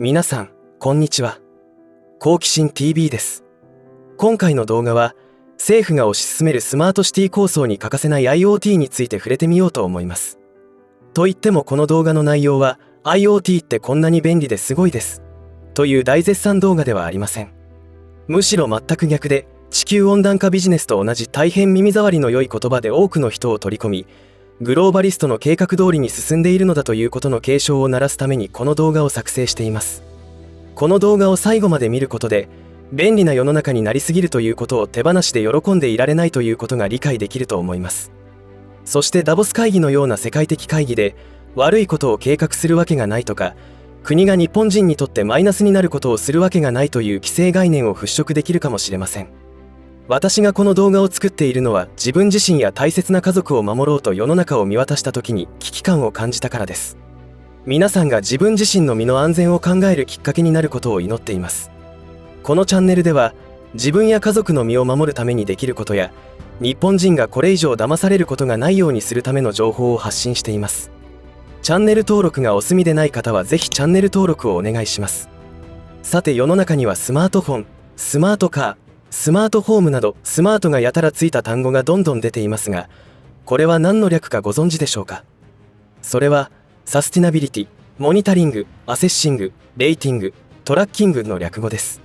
皆さん、こんにちは。好奇心 TV です。今回の動画は、政府が推し進めるスマートシティ構想に欠かせない IoT について触れてみようと思います。といってもこの動画の内容は、IoT ってこんなに便利ですごいです。という大絶賛動画ではありません。むしろ全く逆で、地球温暖化ビジネスと同じ大変耳障りの良い言葉で多くの人を取り込み、グローバリストの計画通りに進んでいるのだということの警鐘を鳴らすためにこの動画を作成しています。この動画を最後まで見ることで、便利な世の中になりすぎるということを手放しで喜んでいられないということが理解できると思います。そしてダボス会議のような世界的会議で悪いことを計画するわけがないとか、国が日本人にとってマイナスになることをするわけがないという既成概念を払拭できるかもしれません。私がこの動画を作っているのは、自分自身や大切な家族を守ろうと世の中を見渡した時に危機感を感じたからです。皆さんが自分自身の身の安全を考えるきっかけになることを祈っています。このチャンネルでは、自分や家族の身を守るためにできることや、日本人がこれ以上騙されることがないようにするための情報を発信しています。チャンネル登録がお済みでない方はぜひチャンネル登録をお願いします。さて、世の中にはスマートフォン、スマートカー、スマートホームなどスマートがやたらついた単語がどんどん出ていますが、これは何の略かご存知でしょうか。それはサスティナビリティ、モニタリング、アセッシング、レーティング、トラッキングの略語です。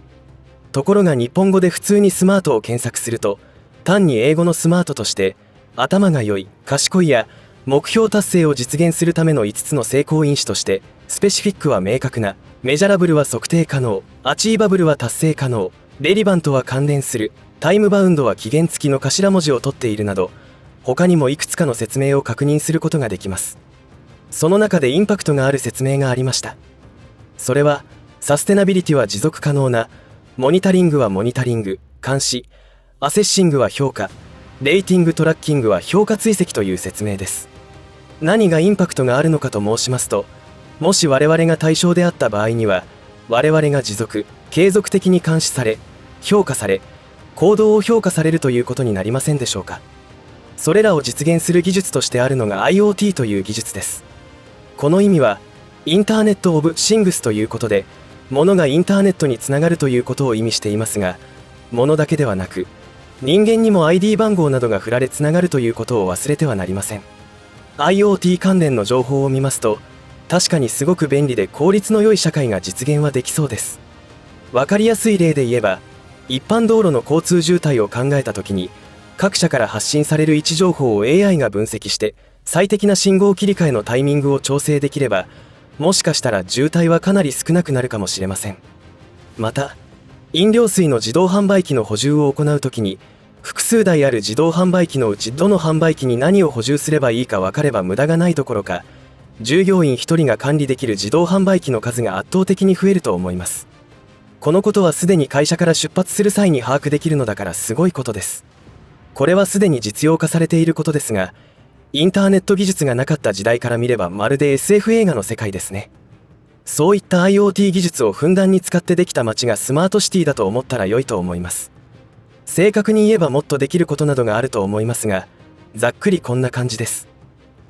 ところが日本語で普通にスマートを検索すると、単に英語のスマートとして頭が良い、賢いや目標達成を実現するための5つの成功因子として、スペシフィックは明確な、メジャラブルは測定可能、アチーバブルは達成可能、レリバントは関連する、タイムバウンドは期限付きの頭文字を取っているなど、他にもいくつかの説明を確認することができます。その中でインパクトがある説明がありました。それは、サステナビリティは持続可能な、モニタリングはモニタリング、監視、アセッシングは評価、レーティングトラッキングは評価追跡という説明です。何がインパクトがあるのかと申しますと、もし我々が対象であった場合には、我々が持続、継続的に監視され、評価され、行動を評価されるということになりませんでしょうか。それらを実現する技術としてあるのが IoT という技術です。この意味は、インターネット・オブ・シングスということで、物がインターネットにつながるということを意味していますが、物だけではなく、人間にも ID 番号などが振られつながるということを忘れてはなりません。IoT 関連の情報を見ますと、確かにすごく便利で効率の良い社会が実現はできそうです。わかりやすい例で言えば、一般道路の交通渋滞を考えたときに、各社から発信される位置情報を AI が分析して、最適な信号切り替えのタイミングを調整できれば、もしかしたら渋滞はかなり少なくなるかもしれません。また、飲料水の自動販売機の補充を行うときに、複数台ある自動販売機のうちどの販売機に何を補充すればいいか分かれば無駄がないどころか、従業員1人が管理できる自動販売機の数が圧倒的に増えると思います。このことはすでに会社から出発する際に把握できるのだからすごいことです。これはすでに実用化されていることですが、インターネット技術がなかった時代から見ればまるで SF 映画の世界ですね。そういった IoT 技術をふんだんに使ってできた街がスマートシティだと思ったら良いと思います。正確に言えばもっとできることなどがあると思いますが、ざっくりこんな感じです。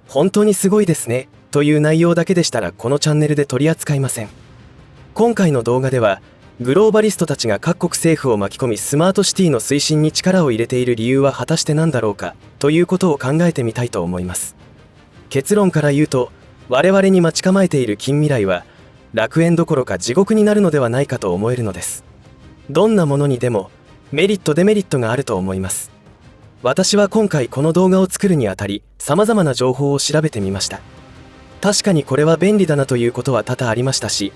本当にすごいですね、という内容だけでしたらこのチャンネルで取り扱いません。今回の動画では、グローバリストたちが各国政府を巻き込みスマートシティの推進に力を入れている理由は果たして何だろうかということを考えてみたいと思います。結論から言うと、我々に待ち構えている近未来は楽園どころか地獄になるのではないかと思えるのです。どんなものにでもメリットデメリットがあると思います。私は今回この動画を作るにあたり様々な情報を調べてみました。確かにこれは便利だなということは多々ありましたし、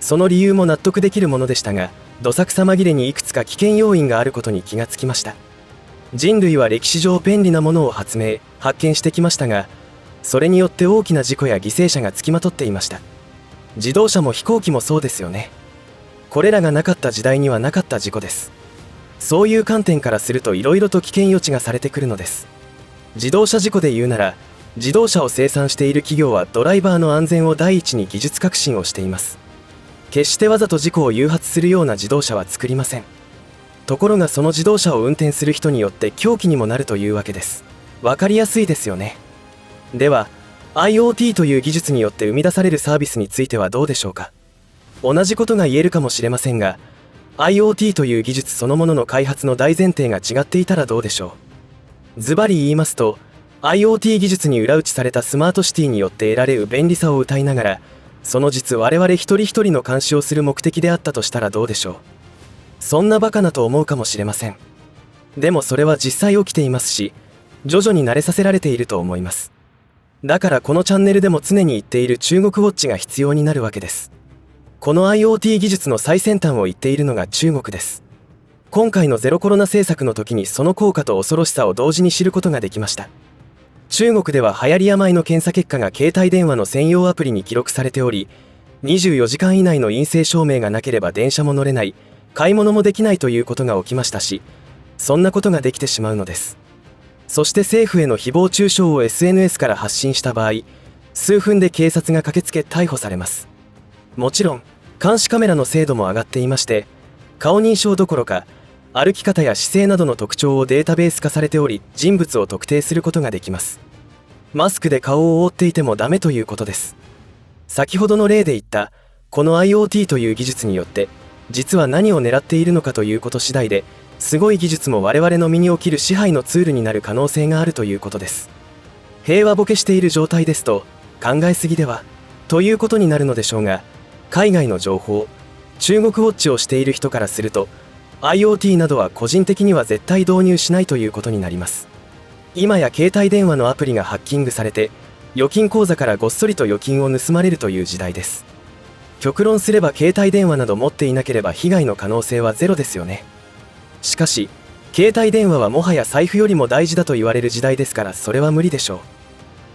その理由も納得できるものでしたが、どさくさ紛れにいくつか危険要因があることに気がつきました。人類は歴史上便利なものを発明・発見してきましたが、それによって大きな事故や犠牲者がつきまとっていました。自動車も飛行機もそうですよね。これらがなかった時代にはなかった事故です。そういう観点からすると色々と危険予知がされてくるのです。自動車事故で言うなら、自動車を生産している企業はドライバーの安全を第一に技術革新をしています。決してわざと事故を誘発するような自動車は作りません。ところがその自動車を運転する人によって凶器にもなるというわけです。わかりやすいですよね。では、IoT という技術によって生み出されるサービスについてはどうでしょうか。同じことが言えるかもしれませんが、IoT という技術そのものの開発の大前提が違っていたらどうでしょう。ズバリ言いますと、IoT 技術に裏打ちされたスマートシティによって得られる便利さを謳いながら、その実我々一人一人の監視をする目的であったとしたらどうでしょう。そんなバカなと思うかもしれません。でもそれは実際起きていますし、徐々に慣れさせられていると思います。だからこのチャンネルでも常に言っている中国ウォッチが必要になるわけです。この IoT 技術の最先端を言っているのが中国です。今回のゼロコロナ政策の時にその効果と恐ろしさを同時に知ることができました。中国では流行り病の検査結果が携帯電話の専用アプリに記録されており、24時間以内の陰性証明がなければ電車も乗れない、買い物もできないということが起きましたし、そんなことができてしまうのです。そして政府への誹謗中傷を SNS から発信した場合、数分で警察が駆けつけ逮捕されます。もちろん監視カメラの精度も上がっていまして、顔認証どころか歩き方や姿勢などの特徴をデータベース化されており、人物を特定することができます。マスクで顔を覆っていてもダメということです。先ほどの例で言ったこの IoT という技術によって、実は何を狙っているのかということ次第で、すごい技術も我々の身に起きる支配のツールになる可能性があるということです。平和ボケしている状態ですと、考えすぎではということになるのでしょうが、海外の情報、中国ウォッチをしている人からすると、IoT などは個人的には絶対導入しないということになります。今や携帯電話のアプリがハッキングされて、預金口座からごっそりと預金を盗まれるという時代です。極論すれば携帯電話など持っていなければ被害の可能性はゼロですよね。しかし、携帯電話はもはや財布よりも大事だと言われる時代ですから、それは無理でしょう。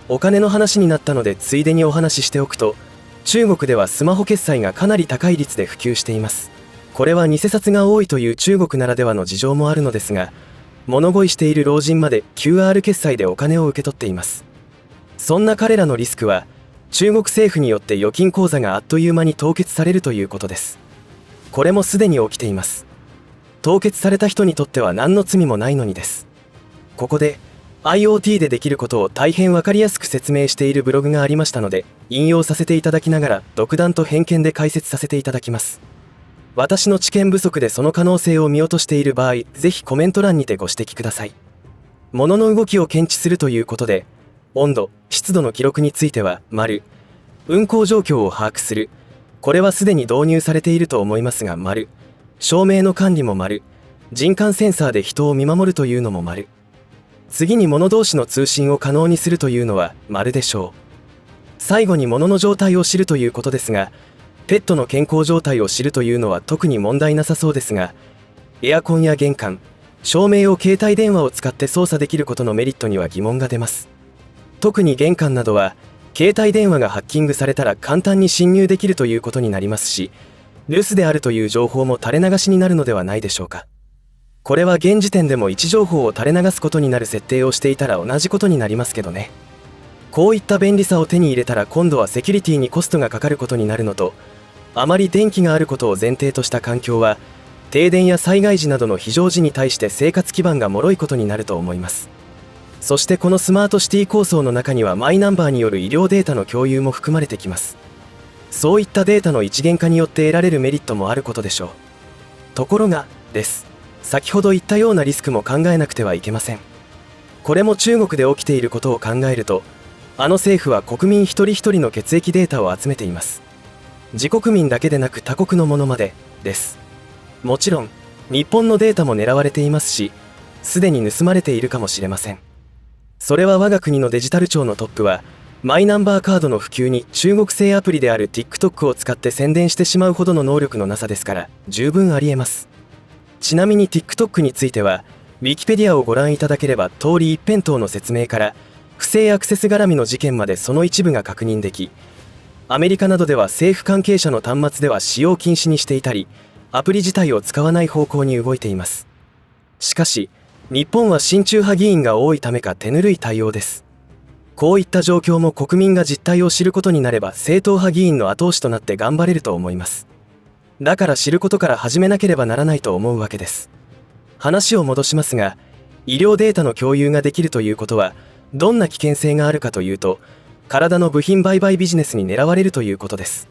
お金の話になったのでついでにお話ししておくと、中国ではスマホ決済がかなり高い率で普及しています。これは偽札が多いという中国ならではの事情もあるのですが、物乞いしている老人まで QR 決済でお金を受け取っています。そんな彼らのリスクは、中国政府によって預金口座があっという間に凍結されるということです。これもすでに起きています。凍結された人にとっては何の罪もないのにです。ここでIoT でできることを大変わかりやすく説明しているブログがありましたので、引用させていただきながら独断と偏見で解説させていただきます。私の知見不足でその可能性を見落としている場合、ぜひコメント欄にてご指摘ください。物の動きを検知するということで、温度、湿度の記録については丸、運行状況を把握する、これはすでに導入されていると思いますが丸、照明の管理も丸、人感センサーで人を見守るというのも丸、次に物同士の通信を可能にするというのは丸でしょう。最後に物の状態を知るということですが、ペットの健康状態を知るというのは特に問題なさそうですが、エアコンや玄関、照明を携帯電話を使って操作できることのメリットには疑問が出ます。特に玄関などは携帯電話がハッキングされたら簡単に侵入できるということになりますし、留守であるという情報も垂れ流しになるのではないでしょうか。これは現時点でも位置情報を垂れ流すことになる設定をしていたら同じことになりますけどね。こういった便利さを手に入れたら今度はセキュリティにコストがかかることになるのと、あまり電気があることを前提とした環境は、停電や災害時などの非常時に対して生活基盤が脆いことになると思います。そしてこのスマートシティ構想の中にはマイナンバーによる医療データの共有も含まれてきます。そういったデータの一元化によって得られるメリットもあることでしょう。ところがです。先ほど言ったようなリスクも考えなくてはいけません。これも中国で起きていることを考えると、あの政府は国民一人一人の血液データを集めています。自国民だけでなく他国のものまでです。もちろん日本のデータも狙われていますし、すでに盗まれているかもしれません。それは我が国のデジタル庁のトップは、マイナンバーカードの普及に中国製アプリである TikTok を使って宣伝してしまうほどの能力のなさですから、十分ありえます。ちなみに TikTok については、Wikipedia をご覧いただければ通り一辺倒の説明から、不正アクセス絡みの事件までその一部が確認でき、アメリカなどでは政府関係者の端末では使用禁止にしていたり、アプリ自体を使わない方向に動いています。しかし、日本は親中派議員が多いためか手ぬるい対応です。こういった状況も国民が実態を知ることになれば正統派議員の後押しとなって頑張れると思います。だから知ることから始めなければならないと思うわけです。話を戻しますが、医療データの共有ができるということは、どんな危険性があるかというと、体の部品売買ビジネスに狙われるということです。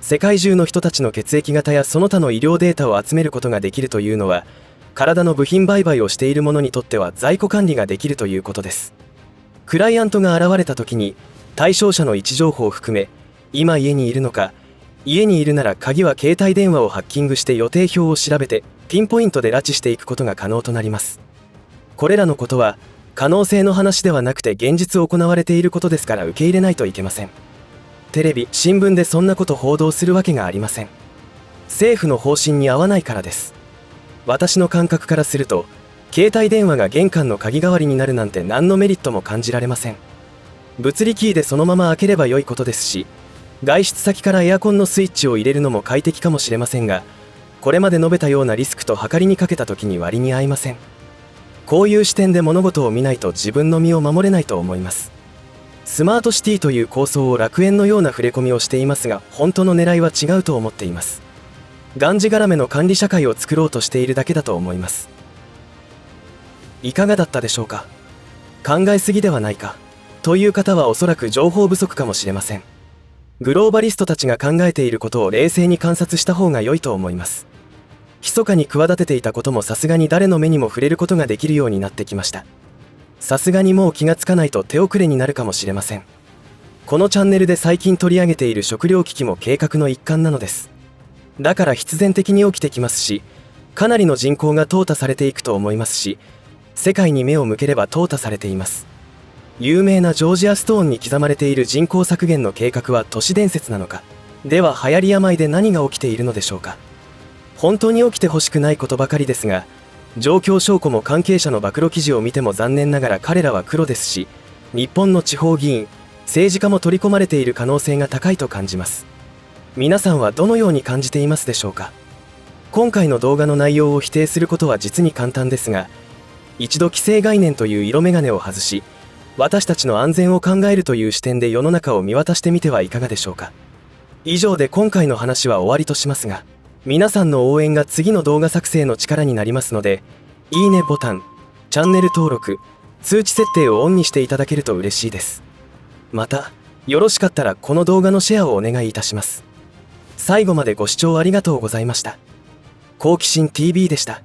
世界中の人たちの血液型やその他の医療データを集めることができるというのは、体の部品売買をしている者にとっては在庫管理ができるということです。クライアントが現れた時に、対象者の位置情報を含め、今家にいるのか、家にいるなら鍵は携帯電話をハッキングして予定表を調べてピンポイントで拉致していくことが可能となります。これらのことは可能性の話ではなくて現実行われていることですから受け入れないといけません。テレビ、新聞でそんなこと報道するわけがありません。政府の方針に合わないからです。私の感覚からすると、携帯電話が玄関の鍵代わりになるなんて何のメリットも感じられません。物理キーでそのまま開ければ良いことですし、外出先からエアコンのスイッチを入れるのも快適かもしれませんが、これまで述べたようなリスクと計りにかけた時に割に合いません。こういう視点で物事を見ないと自分の身を守れないと思います。スマートシティという構想を楽園のような触れ込みをしていますが、本当の狙いは違うと思っています。がんじがらめの管理社会を作ろうとしているだけだと思います。いかがだったでしょうか。考えすぎではないかという方はおそらく情報不足かもしれません。グローバリストたちが考えていることを冷静に観察した方が良いと思います。密かに企てていたこともさすがに誰の目にも触れることができるようになってきました。さすがにもう気がつかないと手遅れになるかもしれません。このチャンネルで最近取り上げている食糧危機も計画の一環なのです。だから必然的に起きてきますし、かなりの人口が淘汰されていくと思いますし、世界に目を向ければ淘汰されています。有名なジョージアストーンに刻まれている人口削減の計画は都市伝説なのか。では流行り病で何が起きているのでしょうか。本当に起きてほしくないことばかりですが、状況証拠も関係者の暴露記事を見ても残念ながら彼らは黒ですし、日本の地方議員、政治家も取り込まれている可能性が高いと感じます。皆さんはどのように感じていますでしょうか。今回の動画の内容を否定することは実に簡単ですが、一度既成概念という色眼鏡を外し、私たちの安全を考えるという視点で世の中を見渡してみてはいかがでしょうか。以上で今回の話は終わりとしますが、皆さんの応援が次の動画作成の力になりますので、いいねボタン、チャンネル登録、通知設定をオンにしていただけると嬉しいです。また、よろしかったらこの動画のシェアをお願いいたします。最後までご視聴ありがとうございました。好奇心 TV でした。